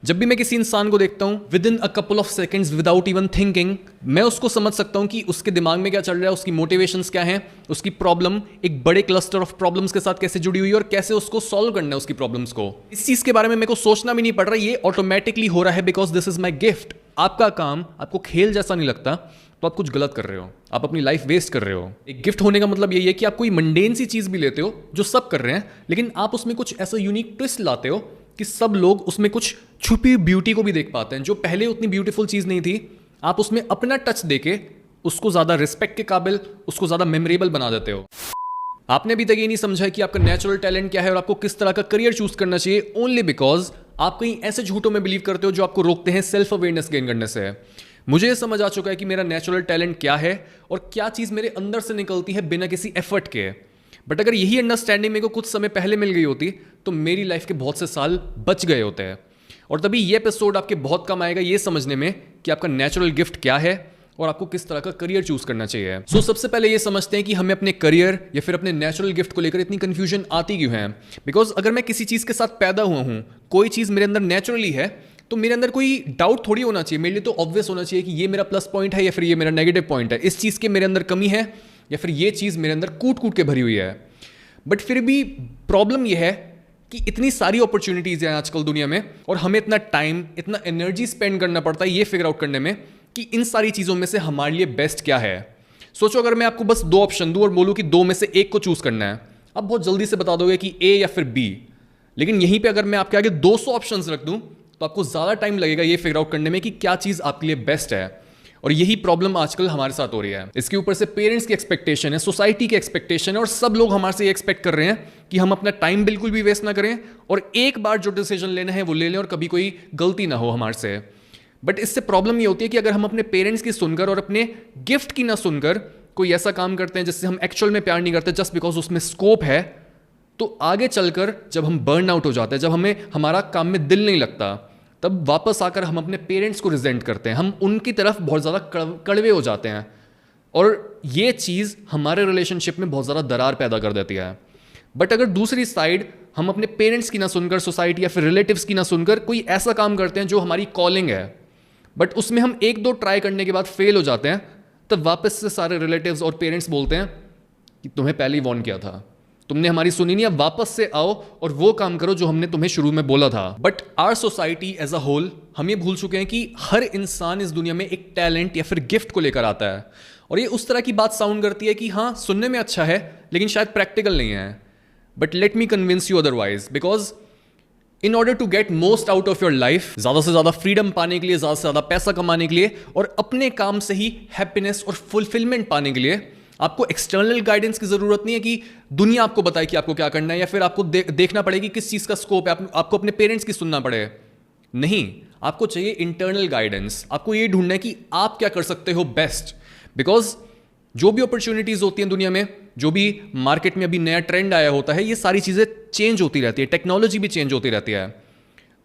जब भी मैं किसी इंसान को देखता हूँ with in a couple of seconds without even thinking, मैं उसको समझ सकता हूँ कि उसके दिमाग में क्या चल रहा है, उसकी मोटिवेशंस क्या हैं, उसकी प्रॉब्लम एक बड़े क्लस्टर ऑफ प्रॉब्लम्स के साथ कैसे जुड़ी हुई है और कैसे उसको सॉल्व करना है उसकी प्रॉब्लम्स को। इस चीज के बारे में मेरे को सोचना भी नहीं पड़ रहा, ये ऑटोमेटिकली हो रहा है because this is my gift. आपका काम आपको खेल जैसा नहीं लगता तो आप कुछ गलत कर रहे हो, आप अपनी लाइफ वेस्ट कर रहे हो। एक गिफ्ट होने का मतलब यही है कि आप कोई मंडेन सी चीज भी लेते हो जो सब कर रहे हैं, लेकिन आप उसमें कुछ ऐसा यूनिक ट्विस्ट लाते हो कि सब लोग उसमें कुछ छुपी हुई ब्यूटी को भी देख पाते हैं। जो पहले उतनी ब्यूटीफुल चीज नहीं थी, आप उसमें अपना टच देके उसको ज्यादा रिस्पेक्ट के काबिल, उसको ज्यादा मेमोरेबल बना देते हो। आपने अभी तक ये नहीं समझा कि आपका नेचुरल टैलेंट क्या है और आपको किस तरह का करियर चूज करना चाहिए, ओनली बिकॉज आप कहीं ऐसे झूठों में बिलीव करते हो जो आपको रोकते हैं सेल्फ अवेयरनेस गेन करने से। मुझे ये समझ आ चुका है कि मेरा नेचुरल टैलेंट क्या है और क्या चीज मेरे अंदर से निकलती है बिना किसी एफर्ट के। बट अगर यही अंडरस्टैंडिंग मेरे को कुछ समय पहले मिल गई होती तो मेरी लाइफ के बहुत से साल बच गए होते हैं। और तभी ये एपिसोड आपके बहुत कम आएगा ये समझने में कि आपका नेचुरल गिफ्ट क्या है और आपको किस तरह का करियर चूज करना चाहिए। सो सबसे पहले ये समझते हैं कि हमें अपने करियर या फिर अपने नेचुरल गिफ्ट को लेकर इतनी कंफ्यूजन आती क्यों है। बिकॉज अगर मैं किसी चीज के साथ पैदा हुआ हूं, कोई चीज मेरे अंदर नेचुरली है, तो मेरे अंदर कोई डाउट थोड़ी होना चाहिए। मेरे लिए तो ऑब्वियस होना चाहिए कि ये मेरा प्लस पॉइंट है या फिर ये मेरा नेगेटिव पॉइंट है, इस चीज के मेरे अंदर कमी है या फिर ये चीज मेरे अंदर कूट कूट के भरी हुई है। बट फिर भी प्रॉब्लम यह है कि इतनी सारी अपॉर्चुनिटीज हैं आजकल दुनिया में और हमें इतना टाइम, इतना एनर्जी स्पेंड करना पड़ता है ये फिगर आउट करने में कि इन सारी चीजों में से हमारे लिए बेस्ट क्या है। सोचो अगर मैं आपको बस दो ऑप्शन दूं और बोलूं कि दो में से एक को चूज करना है, आप बहुत जल्दी से बता दोगे कि ए या फिर बी। लेकिन यहीं पे अगर मैं आपके आगे 200 ऑप्शंस रख दूं तो आपको ज्यादा टाइम लगेगा ये फिगर आउट करने में कि क्या चीज आपके लिए बेस्ट है। और यही प्रॉब्लम आजकल हमारे साथ हो रही है। इसके ऊपर से पेरेंट्स की एक्सपेक्टेशन है, सोसाइटी की एक्सपेक्टेशन है और सब लोग हमारे से ये एक्सपेक्ट कर रहे हैं कि हम अपना टाइम बिल्कुल भी वेस्ट ना करें और एक बार जो डिसीजन लेना है वो ले लें और कभी कोई गलती ना हो हमारे से। बट इससे प्रॉब्लम ये होती है कि अगर हम अपने पेरेंट्स की सुनकर और अपने गिफ्ट की ना सुनकर कोई ऐसा काम करते हैं जिससे हम एक्चुअल में प्यार नहीं करते जस्ट बिकॉज उसमें स्कोप है, तो आगे चलकर जब हम बर्न आउट हो जाते हैं, जब हमें हमारा काम में दिल नहीं लगता, तब वापस आकर हम अपने पेरेंट्स को रिजेंट करते हैं, हम उनकी तरफ बहुत ज़्यादा कड़वे हो जाते हैं और ये चीज़ हमारे रिलेशनशिप में बहुत ज़्यादा दरार पैदा कर देती है। बट अगर दूसरी साइड हम अपने पेरेंट्स की ना सुनकर, सोसाइटी या फिर रिलेटिव्स की ना सुनकर कोई ऐसा काम करते हैं जो हमारी कॉलिंग है, बट उसमें हम एक दो ट्राई करने के बाद फेल हो जाते हैं, तब वापस से सारे रिलेटिव्स और पेरेंट्स बोलते हैं कि तुम्हें पहले ही वॉर्न किया था, तुमने हमारी सुनी नहीं, अब वापस से आओ और वो काम करो जो हमने तुम्हें शुरू में बोला था। But our society as a whole हम ये भूल चुके हैं कि हर इंसान इस दुनिया में एक टैलेंट या फिर गिफ्ट को लेकर आता है और ये उस तरह की बात साउंड करती है कि हाँ सुनने में अच्छा है लेकिन शायद प्रैक्टिकल नहीं है। But let me convince you otherwise, because in order to get most out of your life, ज्यादा से ज्यादा फ्रीडम पाने के लिए, ज्यादा से ज्यादा पैसा कमाने के लिए और अपने काम से ही हैप्पीनेस और फुलफिलमेंट पाने के लिए आपको एक्सटर्नल गाइडेंस की जरूरत नहीं है कि दुनिया आपको बताए कि आपको क्या करना है या फिर आपको देखना पड़ेगी किस चीज का स्कोप है, आपको अपने पेरेंट्स की सुनना पड़े। नहीं, आपको चाहिए इंटरनल गाइडेंस। आपको ये ढूंढना है कि आप क्या कर सकते हो बेस्ट। बिकॉज जो भी अपॉर्चुनिटीज होती हैं दुनिया में, जो भी मार्केट में अभी नया ट्रेंड आया होता है, ये सारी चीजें चेंज होती रहती है, टेक्नोलॉजी भी चेंज होती रहती है।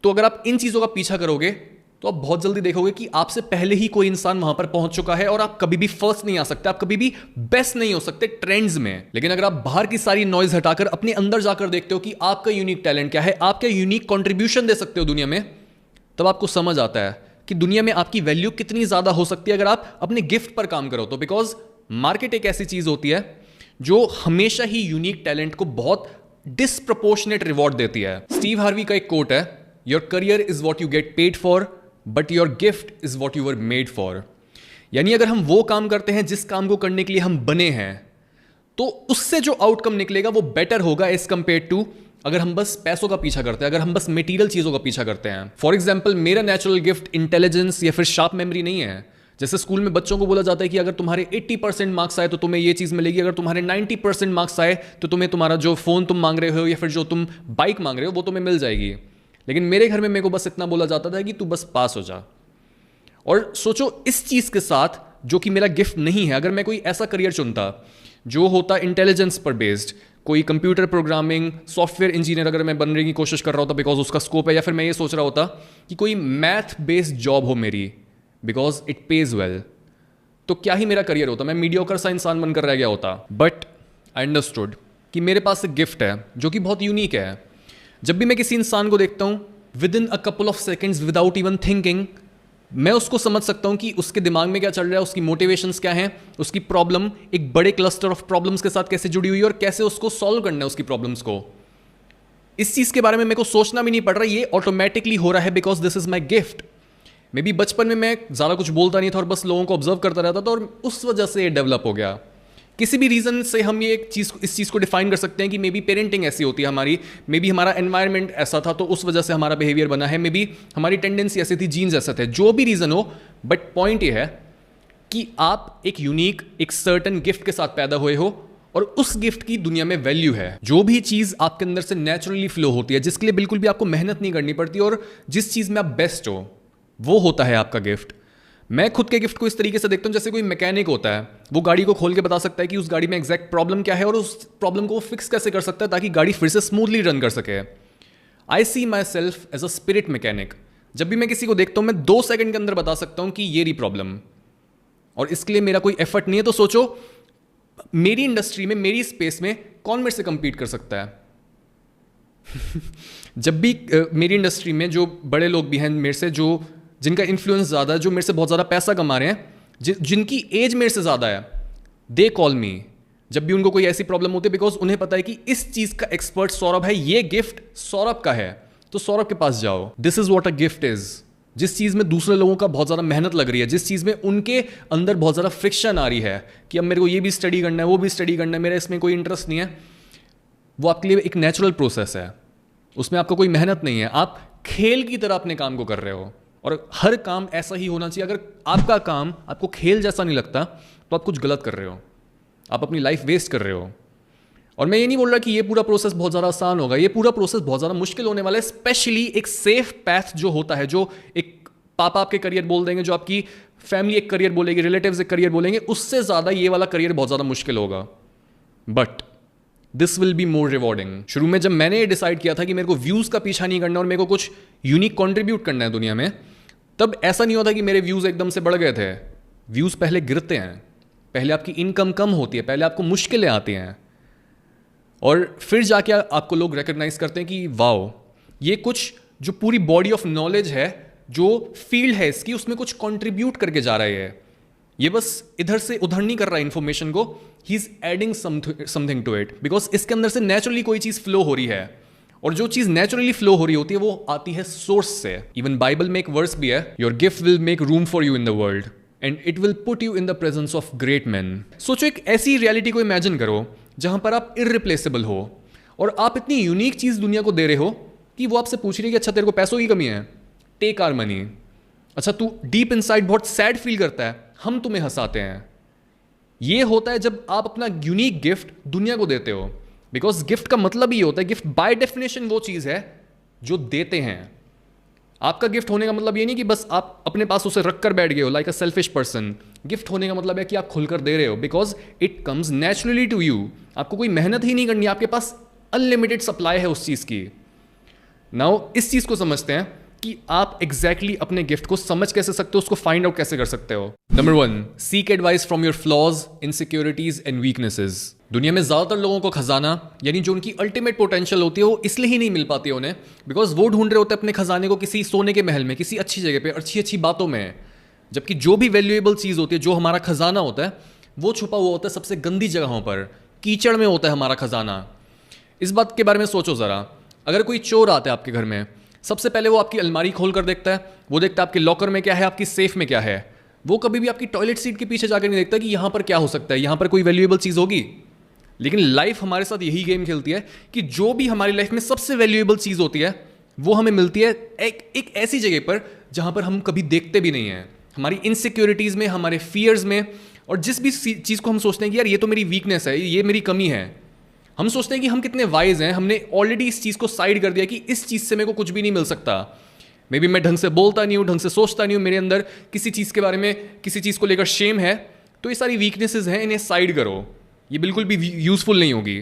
तो अगर आप इन चीजों का पीछा करोगे तो आप बहुत जल्दी देखोगे कि आपसे पहले ही कोई इंसान वहां पर पहुंच चुका है और आप कभी भी फर्स्ट नहीं आ सकते, आप कभी भी बेस्ट नहीं हो सकते ट्रेंड्स में। लेकिन अगर आप बाहर की सारी नॉइज हटाकर अपने अंदर जाकर देखते हो कि आपका यूनिक टैलेंट क्या है, आप क्या यूनिक कंट्रीब्यूशन दे सकते हो दुनिया में, तब आपको समझ आता है कि दुनिया में आपकी वैल्यू कितनी ज्यादा हो सकती है अगर आप अपने गिफ्ट पर काम करो तो। बिकॉज मार्केट एक ऐसी चीज होती है जो हमेशा ही यूनिक टैलेंट को बहुत डिसप्रपोर्शनेट रिवॉर्ड देती है। स्टीव हार्वी का एक कोट है, your career is what you get paid for but your gift is what you were made for. यानी अगर हम वो काम करते हैं जिस काम को करने के लिए हम बने हैं, तो उससे जो आउटकम निकलेगा वो बेटर होगा एज कंपेयर टू अगर हम बस पैसों का पीछा करते हैं, अगर हम बस मटेरियल चीजों का पीछा करते हैं। फॉर एग्जाम्पल, मेरा नेचुरल गिफ्ट इंटेलिजेंस या फिर शार्प मेमोरी नहीं है। जैसे स्कूल में बच्चों को बोला जाता है कि अगर तुम्हारे 80% मार्क्स आए तो तुम्हें ये चीज मिलेगी, अगर तुम्हारे 90% मार्क्स आए तो तुम्हें तुम्हारा जो फोन तुम मांग रहे हो या फिर जो तुम बाइक मांग रहे हो वो तुम्हें मिल जाएगी। लेकिन मेरे घर में मेरे को बस इतना बोला जाता था कि तू बस पास हो जा। और सोचो इस चीज के साथ जो कि मेरा गिफ्ट नहीं है, अगर मैं कोई ऐसा करियर चुनता जो होता इंटेलिजेंस पर बेस्ड, कोई कंप्यूटर प्रोग्रामिंग, सॉफ्टवेयर इंजीनियर अगर मैं बनने की कोशिश कर रहा होता बिकॉज उसका स्कोप है, या फिर मैं ये सोच रहा होता कि कोई मैथ बेस्ड जॉब हो मेरी बिकॉज इट पेज वेल, तो क्या ही मेरा करियर होता, मैं मीडियोकर सा इंसान बनकर रह गया होता। बट आई अंडरस्टूड कि मेरे पास एक गिफ्ट है जो कि बहुत यूनिक है। जब भी मैं किसी इंसान को देखता हूँ with in a couple of seconds without even thinking, मैं उसको समझ सकता हूं कि उसके दिमाग में क्या चल रहा है, उसकी मोटिवेशंस क्या हैं, उसकी प्रॉब्लम एक बड़े क्लस्टर ऑफ प्रॉब्लम्स के साथ कैसे जुड़ी हुई है और कैसे उसको सॉल्व करना है उसकी प्रॉब्लम्स को। इस चीज के बारे में मेरे को सोचना भी नहीं पड़ रहा, ये ऑटोमेटिकली हो रहा है because this is my gift. May be बचपन में मैं ज़्यादा कुछ बोलता नहीं था और बस लोगों को ऑब्जर्व करता रहता था और उस वजह से ये डेवलप हो गया। किसी भी रीज़न से हम ये इस चीज़ को डिफाइन कर सकते हैं कि मे बी पेरेंटिंग ऐसी होती है हमारी, मे बी हमारा एनवायरनमेंट ऐसा था तो उस वजह से हमारा बिहेवियर बना है, मे बी हमारी टेंडेंसी ऐसी थी, जीन्स ऐसे थे, जो भी रीज़न हो। बट पॉइंट ये है कि आप एक यूनिक, एक सर्टन गिफ्ट के साथ पैदा हुए हो और उस गिफ्ट की दुनिया में वैल्यू है। जो भी चीज़ आपके अंदर से नेचुरली फ्लो होती है, जिसके लिए बिल्कुल भी आपको मेहनत नहीं करनी पड़ती और जिस चीज़ में आप बेस्ट हो, वो होता है आपका गिफ्ट। मैं खुद के गिफ्ट को इस तरीके से देखता हूं जैसे कोई मैकेनिक होता है, वो गाड़ी को खोल के बता सकता है कि उस गाड़ी में एग्जैक्ट प्रॉब्लम क्या है और उस प्रॉब्लम को वो फिक्स कैसे कर सकता है ताकि गाड़ी फिर से स्मूथली रन कर सके। I see myself as a spirit mechanic. जब भी मैं किसी को देखता हूं मैं 2 सेकंड के अंदर बता सकता हूं कि ये रही प्रॉब्लम, और इसके लिए मेरा कोई एफर्ट नहीं है। तो सोचो मेरी इंडस्ट्री में, मेरी स्पेस में कौन मेरे से कंपीट कर सकता है? जब भी मेरी इंडस्ट्री में जो बड़े लोग भी हैं मेरे से, जो जिनका इन्फ्लुएंस ज़्यादा है, जो मेरे से बहुत ज़्यादा पैसा कमा रहे हैं, जिनकी एज मेरे से ज़्यादा है, दे कॉल मी जब भी उनको कोई ऐसी प्रॉब्लम होती है, बिकॉज उन्हें पता है कि इस चीज़ का एक्सपर्ट सौरभ है, ये गिफ्ट सौरभ का है, तो सौरभ के पास जाओ। This is what a gift is. जिस चीज़ में दूसरे लोगों का बहुत ज़्यादा मेहनत लग रही है, जिस चीज़ में उनके अंदर बहुत ज़्यादा फ्रिक्शन आ रही है कि अब मेरे को ये भी स्टडी करना है, वो भी स्टडी करना है, मेरा इसमें कोई इंटरेस्ट नहीं है, वो आपके लिए एक नेचुरल प्रोसेस है, उसमें आपको कोई मेहनत नहीं है, आप खेल की तरह अपने काम को कर रहे हो। और हर काम ऐसा ही होना चाहिए। अगर आपका काम आपको खेल जैसा नहीं लगता तो आप कुछ गलत कर रहे हो, आप अपनी लाइफ वेस्ट कर रहे हो। और मैं ये नहीं बोल रहा कि ये पूरा प्रोसेस बहुत ज़्यादा आसान होगा, ये पूरा प्रोसेस बहुत ज़्यादा मुश्किल होने वाला है। स्पेशली एक सेफ पैथ जो होता है, जो एक पापा आपके करियर बोल देंगे, जो आपकी फैमिली एक करियर बोलेगी, रिलेटिव्स एक करियर बोलेंगे, उससे ज़्यादा ये वाला करियर बहुत ज़्यादा मुश्किल होगा। But this will be more rewarding. शुरू में जब मैंने ये डिसाइड किया था कि मेरे को व्यूज़ का पीछा नहीं करना और मेरे को कुछ यूनिक कॉन्ट्रीब्यूट करना है दुनिया में, तब ऐसा नहीं होता कि मेरे व्यूज़ एकदम से बढ़ गए थे। व्यूज़ पहले गिरते हैं, पहले आपकी इनकम कम होती है, पहले आपको मुश्किलें आती हैं, और फिर जाके आपको लोग रिकग्नाइज करते हैं कि वाओ, ये कुछ जो पूरी बॉडी ऑफ नॉलेज है, जो फील्ड है इसकी, उसमें कुछ कंट्रीब्यूट करके जा रहा है। ये बस इधर से उधर नहीं कर रहा है इन्फॉर्मेशन को, he is adding something to it, because इसके अंदर से नेचुरली कोई चीज़ फ्लो हो रही है, और जो चीज़ नेचुरली फ्लो हो रही होती है वो आती है सोर्स से। इवन बाइबल में एक वर्स भी है, your gift will make room for you in the world and it will put you in the presence of great man. सोचो एक ऐसी रियलिटी को इमेजिन करो जहां पर आप इररिप्लेसेबल हो और आप इतनी यूनिक चीज़ दुनिया को दे रहे हो कि वो आपसे पूछ रही है कि अच्छा तेरे को पैसों की कमी है, टेक आवर मनी। अच्छा तू डीप इनसाइड बहुत सैड फील करता है, हम तुम्हें हंसाते हैं। ये होता है जब आप अपना यूनिक गिफ्ट दुनिया को देते हो, बिकॉज गिफ्ट का मतलब ही होता है, गिफ्ट बाय डेफिनेशन वो चीज़ है जो देते हैं। आपका गिफ्ट होने का मतलब ये नहीं कि बस आप अपने पास उसे रख कर बैठ गए हो like a selfish person. Gift होने का मतलब है कि आप खुलकर दे रहे हो, because it comes naturally to you. आपको कोई मेहनत ही नहीं करनी, आपके पास अनलिमिटेड सप्लाई है उस चीज़ की। नाउ इस चीज़ को समझते हैं कि आप एग्जैक्टली अपने गिफ्ट को समझ कैसे सकते हो, उसको फाइंड आउट कैसे कर सकते हो। Number 1, seek advice from your flaws, insecurities and weaknesses. दुनिया में ज़्यादातर लोगों को खजाना, यानी जो उनकी अल्टीमेट पोटेंशियल होती है, वो इसलिए ही नहीं मिल पाती है उन्हें, बिकॉज वो ढूंढ रहे होते हैं अपने खजाने को किसी सोने के महल में, किसी अच्छी जगह पे, अच्छी अच्छी बातों में। जबकि जो भी वैल्यूएबल चीज़ होती है, जो हमारा खजाना होता है, वो छुपा हुआ होता है सबसे गंदी जगहों पर, कीचड़ में होता है हमारा खजाना। इस बात के बारे में सोचो ज़रा। अगर कोई चोर आता है आपके घर में, सबसे पहले वो आपकी अलमारी खोल कर देखता है, वो देखता है आपके लॉकर में क्या है, आपकी सेफ में क्या है। वो कभी भी आपकी टॉयलेट सीट के पीछे जाकर नहीं देखता कि यहाँ पर क्या हो सकता है, यहाँ पर कोई वैल्यूएबल चीज़ होगी। लेकिन लाइफ हमारे साथ यही गेम खेलती है कि जो भी हमारी लाइफ में सबसे वैल्यूएबल चीज़ होती है, वो हमें मिलती है एक ऐसी जगह पर जहाँ पर हम कभी देखते भी नहीं हैं, हमारी इनसिक्योरिटीज़ में, हमारे फियर्स में। और जिस भी चीज़ को हम सोचते हैं कि यार ये तो मेरी वीकनेस है, ये मेरी कमी है, हम सोचते हैं कि हम कितने वाइज हैं, हमने ऑलरेडी इस चीज़ को साइड कर दिया कि इस चीज़ से मेरे को कुछ भी नहीं मिल सकता। मे बी मैं ढंग से बोलता नहीं हूँ, ढंग से सोचता नहीं हूँ, मेरे अंदर किसी चीज़ के बारे में, किसी चीज़ को लेकर शेम है, तो ये सारी वीकनेसेस हैं, इन्हें साइड करो, ये बिल्कुल भी यूजफुल नहीं होगी।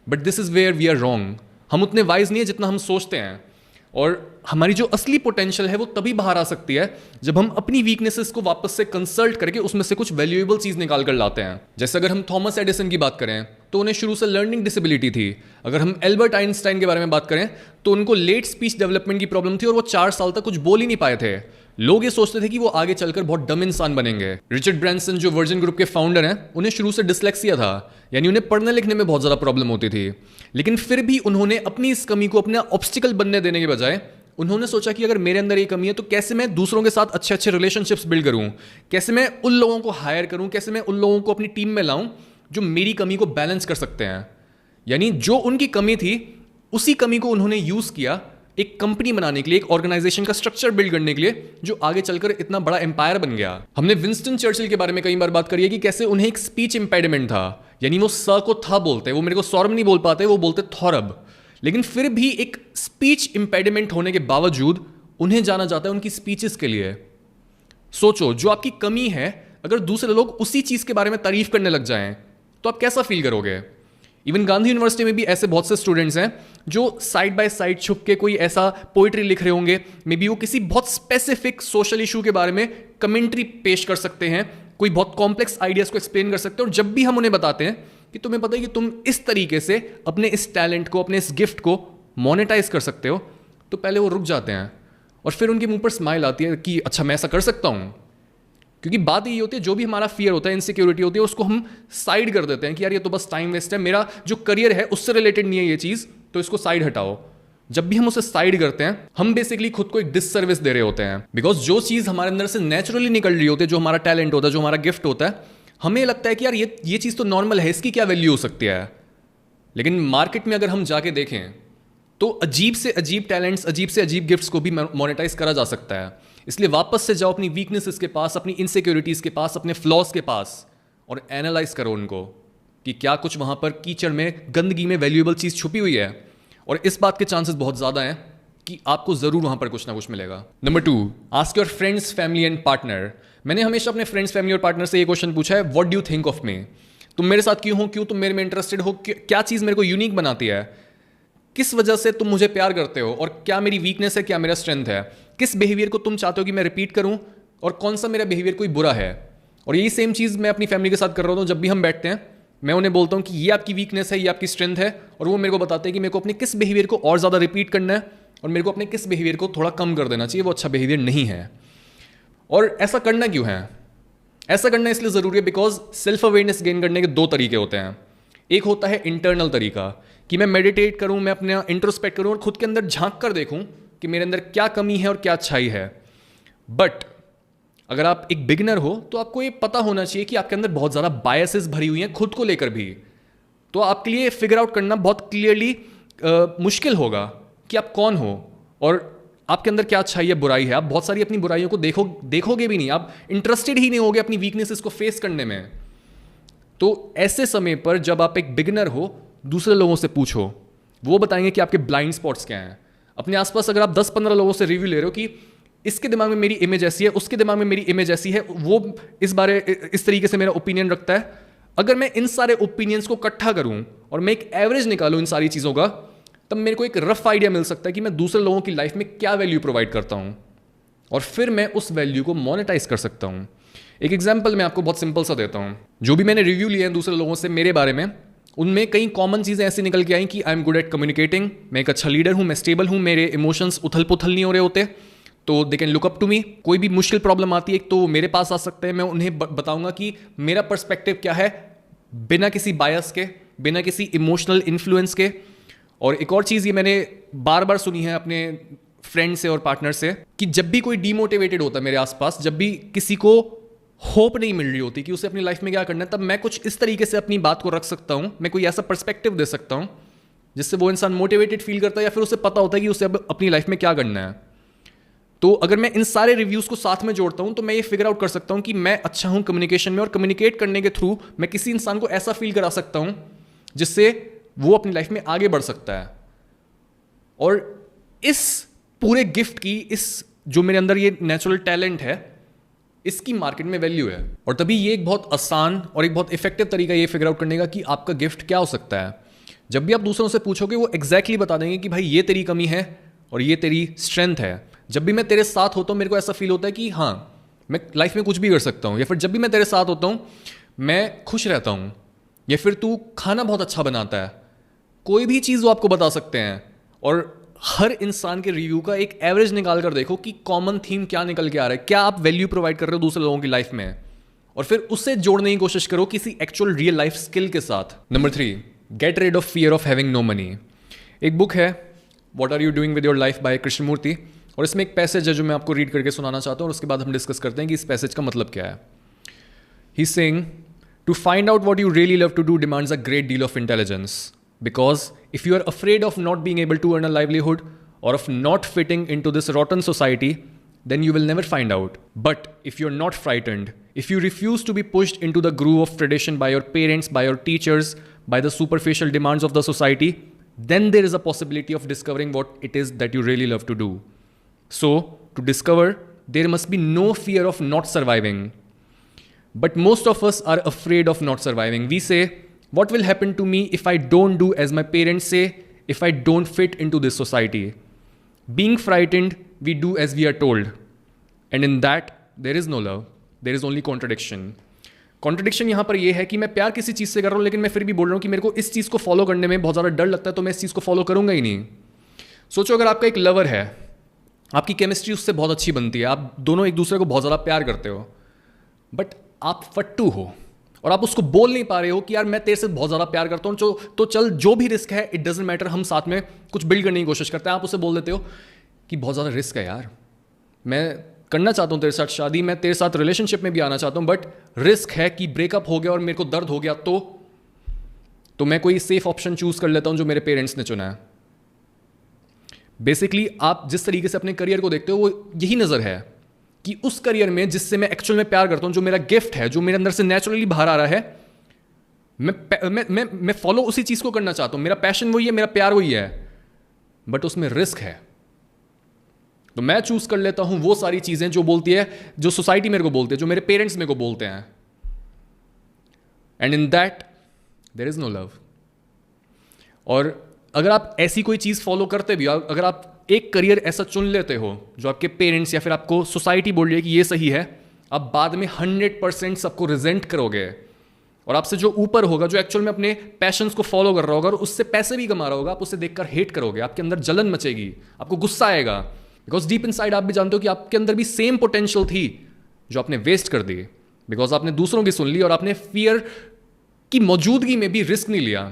But this is where we are wrong. हम उतने वाइज नहीं है जितना हम सोचते हैं। और हमारी जो असली पोटेंशियल है वो तभी बाहर आ सकती है जब हम अपनी वीकनेसेस को वापस से कंसल्ट करके उसमें से कुछ वैल्यूएबल चीज निकाल कर लाते हैं। जैसे अगर हम थॉमस एडिसन की बात करें तो उन्हें शुरू से लर्निंग डिसेबिलिटी थी। अगर हम एल्बर्ट आइंस्टाइन के बारे में बात करें तो उनको लेट स्पीच डेवलपमेंट की प्रॉब्लम थी और वो 4 साल तक कुछ बोल ही नहीं पाए थे। लोग ये सोचते थे कि वो आगे चलकर बहुत डम इंसान बनेंगे। रिचर्ड ब्रांसन जो वर्जिन ग्रुप के फाउंडर हैं, उन्हें शुरू से डिसलेक्सिया था, यानी उन्हें पढ़ने लिखने में बहुत ज्यादा प्रॉब्लम होती थी। लेकिन फिर भी उन्होंने अपनी इस कमी को अपना ऑब्स्टिकल बनने देने के बजाय उन्होंने सोचा कि अगर मेरे अंदर ये कमी है तो कैसे मैं दूसरों के साथ अच्छे अच्छे रिलेशनशिप्स बिल्ड करूं, कैसे मैं उन लोगों को हायर करूं, कैसे मैं उन लोगों को अपनी टीम में लाऊं जो मेरी कमी को बैलेंस कर सकते हैं। यानी जो उनकी कमी थी उसी कमी को उन्होंने यूज किया एक कंपनी बनाने के लिए, एक ऑर्गेनाइजेशन का स्ट्रक्चर बिल्ड करने के लिए जो आगे चलकर इतना बड़ा एम्पायर बन गया। हमने विंस्टन चर्चिल के बारे में कई बार बात करी है कि कैसे उन्हें एक स्पीच इंपेडिमेंट था, यानी वो स को था बोलते, वो मेरे को सौरभ नहीं बोल पाते, वो बोलते थौरब। लेकिन फिर भी एक स्पीच इंपेडिमेंट होने के बावजूद उन्हें जाना जाता है उनकी स्पीचेस के लिए। सोचो, जो आपकी कमी है अगर दूसरे लोग उसी चीज के बारे में तारीफ करने लग जाएं तो आप कैसा फील करोगे। इवन गांधी यूनिवर्सिटी में भी ऐसे बहुत से स्टूडेंट्स हैं जो साइड बाय साइड छुप के कोई ऐसा पोइट्री लिख रहे होंगे, मे बी वो किसी बहुत स्पेसिफिक सोशल इशू के बारे में कमेंट्री पेश कर सकते हैं, कोई बहुत कॉम्प्लेक्स आइडियाज को एक्सप्लेन कर सकते हैं। और जब भी हम उन्हें बताते हैं कि तुम्हें पता है कि तुम इस तरीके से अपने इस टैलेंट को, अपने इस गिफ्ट को मोनेटाइज कर सकते हो, तो पहले वो रुक जाते हैं और फिर उनके मुंह पर स्माइल आती है कि अच्छा मैं ऐसा कर सकता हूं। क्योंकि बात यही होती है, जो भी हमारा फियर होता है, इनसिक्योरिटी होती है, उसको हम साइड कर देते हैं कि यार ये तो बस टाइम वेस्ट है, मेरा जो करियर है उससे रिलेटेड नहीं है ये चीज़, तो इसको साइड हटाओ। जब भी हम उसे साइड करते हैं हम बेसिकली खुद को एक डिससर्विस दे रहे होते हैं। बिकॉज जो चीज़ हमारे अंदर से नेचुरली निकल रही होती है, जो हमारा टैलेंट होता है, जो हमारा गिफ्ट होता है, हमें लगता है कि यार ये चीज़ तो नॉर्मल है, इसकी क्या वैल्यू हो सकती है। लेकिन मार्केट में अगर हम जाके देखें तो अजीब से अजीब टैलेंट्स, अजीब से अजीब गिफ्ट्स को भी मोनेटाइज करा जा सकता है। इसलिए वापस से जाओ अपनी वीकनेसेस के पास, अपनी इनसिक्योरिटीज के पास, अपने फ्लॉज के पास और एनालाइज करो उनको कि क्या कुछ वहां पर कीचड़ में, गंदगी में वैल्यूएबल चीज़ छुपी हुई है। और इस बात के चांसेस बहुत ज़्यादा हैं कि आपको ज़रूर वहां पर कुछ ना कुछ मिलेगा। Number 2, ask your friends, family and partner. मैंने हमेशा अपने फ्रेंड्स, फैमिली और पार्टनर से ये क्वेश्चन पूछा है, what do you think of me. तुम मेरे साथ क्यों हो, क्यों तुम मेरे में इंटरेस्टेड हो, क्या चीज़ मेरे को यूनिक बनाती है, किस वजह से तुम मुझे प्यार करते हो, और क्या मेरी वीकनेस है, क्या मेरा स्ट्रेंथ है, किस बिहेवियर को तुम चाहते हो कि मैं रिपीट करूं और कौन सा मेरा बिहेवियर कोई बुरा है। और यही सेम चीज़ मैं अपनी फैमिली के साथ कर रहा हूँ। जब भी हम बैठते हैं मैं उन्हें बोलता हूँ कि ये आपकी वीकनेस है, ये आपकी स्ट्रेंथ है, और वो मेरे को बताते हैं कि मेरे को अपने किस बिहेवियर को और ज़्यादा रिपीट करना है और मेरे को अपने किस बिहेवियर को थोड़ा कम कर देना चाहिए, वो अच्छा बिहेवियर नहीं है। और ऐसा करना क्यों है? ऐसा करना इसलिए ज़रूरी है बिकॉज सेल्फ अवेयरनेस गेन करने के 2 तरीके होते हैं। एक होता है इंटरनल तरीका कि मैं मेडिटेट करूं, मैं अपना इंट्रोस्पेक्ट करूं और खुद के अंदर झांक कर देखूं कि मेरे अंदर क्या कमी है और क्या अच्छाई है। बट अगर आप एक बिगिनर हो तो आपको ये पता होना चाहिए कि आपके अंदर बहुत ज़्यादा बायसेस भरी हुई हैं खुद को लेकर भी। तो आपके लिए फिगर आउट करना बहुत क्लियरली मुश्किल होगा कि आप कौन हो और आपके अंदर क्या अच्छाई है, बुराई है। आप बहुत सारी अपनी बुराइयों को देखोगे भी नहीं, आप इंटरेस्टेड ही नहीं होगे अपनी वीकनेसेस को फेस करने में। तो ऐसे समय पर जब आप एक बिगिनर हो, दूसरे लोगों से पूछो, वो बताएंगे कि आपके ब्लाइंड स्पॉट्स क्या हैं। अपने आसपास अगर आप 10-15 लोगों से रिव्यू ले रहे हो कि इसके दिमाग में मेरी इमेज ऐसी है, उसके दिमाग में मेरी इमेज ऐसी है, वो इस तरीके से मेरा ओपिनियन रखता है, अगर मैं इन सारे ओपिनियंस को इकट्ठा करूं और मैं एक एवरेज निकालूं इन सारी चीज़ों का, तब मेरे को एक रफ आइडिया मिल सकता है कि मैं दूसरे लोगों की लाइफ में क्या वैल्यू प्रोवाइड करता हूं और फिर मैं उस वैल्यू को मोनेटाइज कर सकता हूं। एक एग्जाम्पल मैं आपको बहुत सिंपल सा देता हूं। जो भी मैंने रिव्यू लिए हैं दूसरे लोगों से मेरे बारे में, उनमें कई कॉमन चीज़ें ऐसी निकल के आई कि I am good at communicating, मैं एक अच्छा लीडर हूँ, मैं स्टेबल हूँ, मेरे इमोशंस उथल पुथल नहीं हो रहे होते, तो they can look up to me. कोई भी मुश्किल प्रॉब्लम आती है तो मेरे पास आ सकते हैं, मैं उन्हें बताऊंगा कि मेरा पर्सपेक्टिव क्या है, बिना किसी बायस के, बिना किसी इमोशनल इन्फ्लुएंस के। और एक और चीज़ ये मैंने बार बार सुनी है अपने फ्रेंड से और पार्टनर से कि जब भी कोई डीमोटिवेटेड होता है मेरे आसपास, जब भी किसी को होप नहीं मिल रही होती कि उसे अपनी लाइफ में क्या करना है, तब मैं कुछ इस तरीके से अपनी बात को रख सकता हूँ, मैं कोई ऐसा पर्सपेक्टिव दे सकता हूँ जिससे वो इंसान मोटिवेटेड फील करता है या फिर उसे पता होता है कि उसे अब अपनी लाइफ में क्या करना है। तो अगर मैं इन सारे रिव्यूज़ को साथ में जोड़ता हूँ तो मैं ये फिगर आउट कर सकता हूँ कि मैं अच्छा हूँ कम्युनिकेशन में, और कम्युनिकेट करने के थ्रू मैं किसी इंसान को ऐसा फील करा सकता हूँ जिससे वो अपनी लाइफ में आगे बढ़ सकता है। और इस पूरे गिफ्ट की, इस जो मेरे अंदर ये नेचुरल टैलेंट है, इसकी मार्केट में वैल्यू है। और तभी ये एक बहुत आसान और एक बहुत इफेक्टिव तरीका ये फिगर आउट करने का कि आपका गिफ्ट क्या हो सकता है। जब भी आप दूसरों से पूछोगे वो एग्जैक्टली बता देंगे कि भाई ये तेरी कमी है और ये तेरी स्ट्रेंथ है। जब भी मैं तेरे साथ होता हूँ मेरे को ऐसा फील होता है कि हाँ मैं लाइफ में कुछ भी कर सकता हूँ, या फिर जब भी मैं तेरे साथ होता हूँ मैं खुश रहता हूँ, या फिर तू खाना बहुत अच्छा बनाता है। कोई भी चीज़ वो आपको बता सकते हैं, और हर इंसान के रिव्यू का एक एवरेज निकाल कर देखो कि कॉमन थीम क्या निकल के आ रहा है, क्या आप वैल्यू प्रोवाइड कर रहे हो दूसरे लोगों की लाइफ में, और फिर उससे जोड़ने की कोशिश करो किसी एक्चुअल रियल लाइफ स्किल के साथ। Number 3, get rid of fear of having no money. एक बुक है what are you doing with your life by Krishnamurti, और इसमें एक पैसेज है जो मैं आपको रीड करके सुनाना चाहता हूँ, और उसके बाद हम डिस्कस करते हैं कि इस पैसेज का मतलब क्या है। He is saying to find out what you really love to do demands a great deal of intelligence, because if you are afraid of not being able to earn a livelihood or of not fitting into this rotten society, then you will never find out. But if you're not frightened, if you refuse to be pushed into the groove of tradition by your parents, by your teachers, by the superficial demands of the society, then there is a possibility of discovering what it is that you really love to do. So, to discover, there must be no fear of not surviving. But most of us are afraid of not surviving. We say, what will happen to me if I don't do as my parents say, if I don't fit into this society? Being frightened, we do as we are told. And in that, there is no love. There is only contradiction. Contradiction यहाँ पर ये है कि मैं प्यार किसी चीज़ से कर रहा हूँ, लेकिन मैं फिर भी बोल रहा हूँ कि मेरे को इस चीज़ को फॉलो करने में बहुत ज़्यादा डर लगता है, तो मैं इस चीज़ को फॉलो करूँगा ही नहीं। सोचो अगर आपका एक लवर है, आपकी केमिस्ट्री उससे बहुत अच्छी बनती है, आप दोनों एक दूसरे को बहुत ज़्यादा प्यार करते हो, बट आप फट्टू हो और आप उसको बोल नहीं पा रहे हो कि यार मैं तेरे से बहुत ज़्यादा प्यार करता हूँ, तो चल जो भी रिस्क है इट डजेंट मैटर, हम साथ में कुछ बिल्ड करने की कोशिश करते हैं। आप उसे बोल देते हो कि बहुत ज़्यादा रिस्क है यार, मैं करना चाहता हूँ तेरे साथ शादी, मैं तेरे साथ रिलेशनशिप में भी आना चाहता हूँ, बट रिस्क है कि ब्रेकअप हो गया और मेरे को दर्द हो गया, तो मैं कोई सेफ ऑप्शन चूज कर लेता हूँ जो मेरे पेरेंट्स ने चुना है। बेसिकली आप जिस तरीके से अपने करियर को देखते हो वो यही नज़र है कि उस करियर में जिससे मैं एक्चुअल में प्यार करता हूँ, जो मेरा गिफ्ट है, जो मेरे अंदर से नेचुरली बाहर आ रहा है, मैं फॉलो उसी चीज़ को करना चाहता हूँ, मेरा पैशन वही है, मेरा प्यार वही है, बट उसमें रिस्क है। तो मैं चूज कर लेता हूं वो सारी चीजें जो बोलती है, जो सोसाइटी मेरे को बोलती है, जो मेरे पेरेंट्स मेरे को बोलते हैं, and in that there is no love. और अगर आप ऐसी कोई चीज फॉलो करते भी हो, अगर आप एक करियर ऐसा चुन लेते हो जो आपके पेरेंट्स या फिर आपको सोसाइटी बोल रही है कि ये सही है, आप बाद में 100% सबको रिजेंट करोगे, और आपसे जो ऊपर होगा, जो एक्चुअल में अपने पैशंस को फॉलो कर रहा होगा और उससे पैसे भी कमा रहा होगा, आप उसे देखकर हेट करोगे, आपके अंदर जलन मचेगी, आपको गुस्सा आएगा, बिकॉज डीप इनसाइड आप भी जानते हो कि आपके अंदर भी सेम पोटेंशियल थी जो आपने वेस्ट कर दी, बिकॉज आपने दूसरों की सुन ली और आपने फियर की मौजूदगी में भी रिस्क नहीं लिया।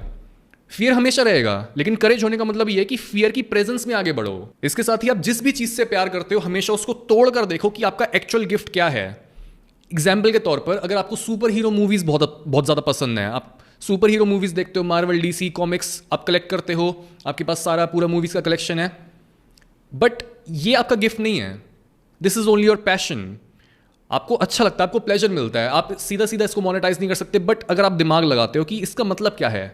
फियर हमेशा रहेगा, लेकिन करेज होने का मतलब ये है कि फियर की प्रेजेंस में आगे बढ़ो। इसके साथ ही आप जिस भी चीज से प्यार करते हो हमेशा उसको तोड़कर देखो कि आपका एक्चुअल गिफ्ट क्या है। एग्जाम्पल के तौर पर, अगर आपको सुपर हीरो मूवीज बहुत ज्यादा पसंद है, आप सुपर हीरो मूवीज देखते हो, मार्वल, डीसी, कॉमिक्स आप कलेक्ट करते हो, आपके पास सारा पूरा मूवीज का कलेक्शन है, बट ये आपका गिफ्ट नहीं है, this is only your passion. आपको अच्छा लगता है, आपको प्लेजर मिलता है, आप सीधा सीधा इसको मोनेटाइज नहीं कर सकते, बट अगर आप दिमाग लगाते हो कि इसका मतलब क्या है,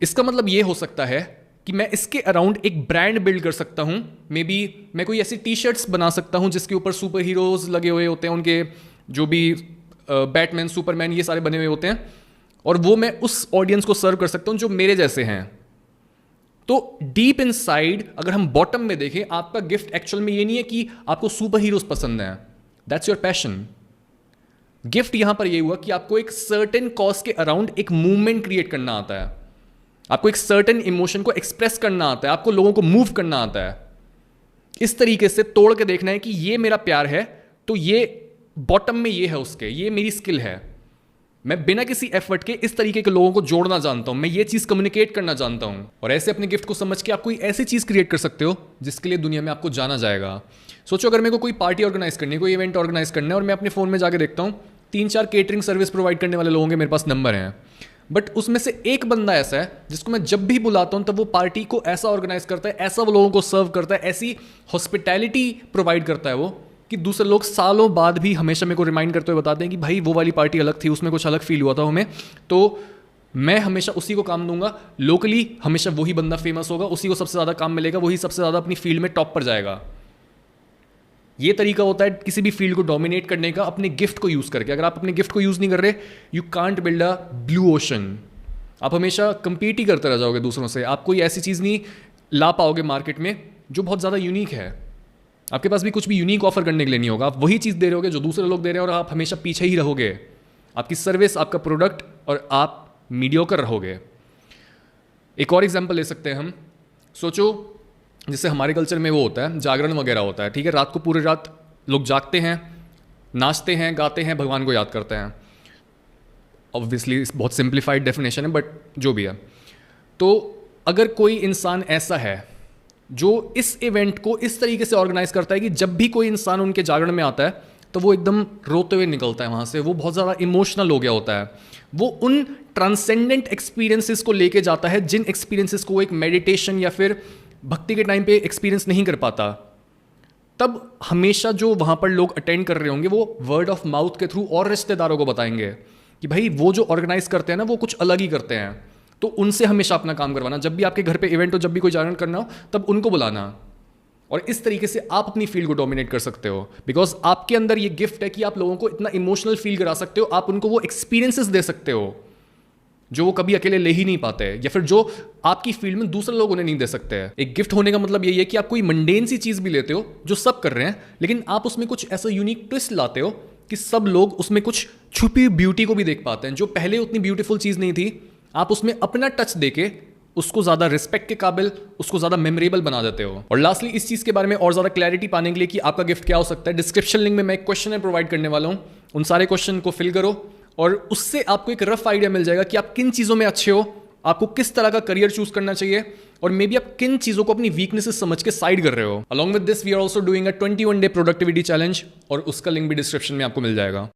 इसका मतलब ये हो सकता है कि मैं इसके अराउंड एक ब्रांड बिल्ड कर सकता हूं। मे बी मैं कोई ऐसी टी शर्ट्स बना सकता हूं जिसके ऊपर सुपर हीरोज लगे हुए होते हैं, उनके जो भी बैटमैन, सुपरमैन, ये सारे बने हुए होते हैं, और वो मैं उस ऑडियंस को सर्व कर सकता हूं जो मेरे जैसे हैं। तो डीप इनसाइड अगर हम बॉटम में देखें, आपका गिफ्ट एक्चुअल में ये नहीं है कि आपको सुपर हीरोज पसंद है, दैट्स योर पैशन। गिफ्ट यहां पर ये हुआ कि आपको एक सर्टेन कॉज के अराउंड एक मूवमेंट क्रिएट करना आता है, आपको एक सर्टेन इमोशन को एक्सप्रेस करना आता है, आपको लोगों को मूव करना आता है। इस तरीके से तोड़ के देखना है कि ये मेरा प्यार है, तो ये बॉटम में ये है उसके, ये मेरी स्किल है। मैं बिना किसी एफर्ट के इस तरीके के लोगों को जोड़ना जानता हूं, मैं ये चीज कम्युनिकेट करना जानता हूं, और ऐसे अपने गिफ्ट को समझ के आप कोई ऐसी चीज क्रिएट कर सकते हो जिसके लिए दुनिया में आपको जाना जाएगा। सोचो अगर मेरे को कोई पार्टी ऑर्गेनाइज करनी है, कोई इवेंट ऑर्गेनाइज करना है, और मैं अपने फोन में जाके देखता हूं 3-4 केटरिंग सर्विस प्रोवाइड करने वाले लोगों के मेरे पास नंबर हैं, बट उसमें से एक बंदा ऐसा है जिसको मैं जब भी बुलाता हूं तब वो पार्टी को ऐसा ऑर्गेनाइज करता है, ऐसा वो लोगों को सर्व करता है, ऐसी हॉस्पिटैलिटी प्रोवाइड करता है वो, कि दूसरे लोग सालों बाद भी हमेशा मेरे को रिमाइंड करते हुए बताते हैं कि भाई वो वाली पार्टी अलग थी, उसमें कुछ अलग फील हुआ था हमें। तो मैं हमेशा उसी को काम दूंगा, लोकली हमेशा वही बंदा फेमस होगा, उसी को सबसे ज़्यादा काम मिलेगा, वही सबसे ज़्यादा अपनी फील्ड में टॉप पर जाएगा। ये तरीका होता है किसी भी फील्ड को डोमिनेट करने का, अपने गिफ्ट को यूज़ करके। अगर आप अपने गिफ्ट को यूज़ नहीं कर रहे, you can't build a blue ocean. आप हमेशा कंपीट ही करते रह जाओगे दूसरों से, आप कोई ऐसी चीज़ नहीं ला पाओगे मार्केट में जो बहुत ज़्यादा यूनिक है। आपके पास भी कुछ भी यूनिक ऑफर करने के लिए नहीं होगा, आप वही चीज़ दे रहे होगे जो दूसरे लोग दे रहे हैं और आप हमेशा पीछे ही रहोगे। आपकी सर्विस, आपका प्रोडक्ट, और आप मीडियोकर रहोगे। एक और एग्जांपल ले सकते हैं हम। सोचो जैसे हमारे कल्चर में वो होता है, जागरण वगैरह होता है, ठीक है, रात को पूरी रात लोग जागते हैं, नाचते हैं, गाते हैं, भगवान को याद करते हैं। ऑब्वियसली बहुत सिंप्लीफाइड डेफिनेशन है, बट जो भी है। तो अगर कोई इंसान ऐसा है जो इस इवेंट को इस तरीके से ऑर्गेनाइज करता है कि जब भी कोई इंसान उनके जागरण में आता है तो वो एकदम रोते हुए निकलता है वहाँ से, वो बहुत ज़्यादा इमोशनल हो गया होता है, वो उन ट्रांसेंडेंट एक्सपीरियंसेस को लेके जाता है जिन एक्सपीरियंसेस को वो एक मेडिटेशन या फिर भक्ति के टाइम पे एक्सपीरियंस नहीं कर पाता, तब हमेशा जो वहाँ पर लोग अटेंड कर रहे होंगे वो वर्ड ऑफ माउथ के थ्रू और रिश्तेदारों को बताएंगे कि भाई वो जो ऑर्गेनाइज करते हैं ना वो कुछ अलग ही करते हैं। तो उनसे हमेशा अपना काम करवाना, जब भी आपके घर पे इवेंट हो, जब भी कोई जागरण करना हो, तब उनको बुलाना। और इस तरीके से आप अपनी फील्ड को डोमिनेट कर सकते हो, बिकॉज आपके अंदर ये गिफ्ट है कि आप लोगों को इतना इमोशनल फील करा सकते हो, आप उनको वो एक्सपीरियंसेस दे सकते हो जो वो कभी अकेले ले ही नहीं पाते, या फिर जो आपकी फील्ड में दूसरे लोग उन्हें नहीं दे सकते हैं। एक गिफ्ट होने का मतलब यही है कि आप कोई मंडेन सी चीज भी लेते हो जो सब कर रहे हैं, लेकिन आप उसमें कुछ ऐसा यूनिक ट्विस्ट लाते हो कि सब लोग उसमें कुछ छुपी ब्यूटी को भी देख पाते हैं, जो पहले उतनी ब्यूटीफुल चीज नहीं थी। आप उसमें अपना टच देके उसको ज्यादा रिस्पेक्ट के काबिल, उसको ज्यादा मेमोरेबल बना देते हो। और लास्टली इस चीज के बारे में और ज्यादा क्लैरिटी पाने के लिए कि आपका गिफ्ट क्या हो सकता है, डिस्क्रिप्शन लिंक में मैं एक क्वेश्चन प्रोवाइड करने वाला हूं। उन सारे क्वेश्चन को फिल करो और उससे आपको एक रफ आइडिया मिल जाएगा कि आप किन चीज़ों में अच्छे हो, आपको किस तरह का करियर चूज करना चाहिए, और मे बी आप किन चीज़ों को अपनी वीकनेसेस समझ के साइड कर रहे हो। Along with this we are also doing a 21 day productivity challenge, और उसका लिंक भी डिस्क्रिप्शन में आपको मिल जाएगा।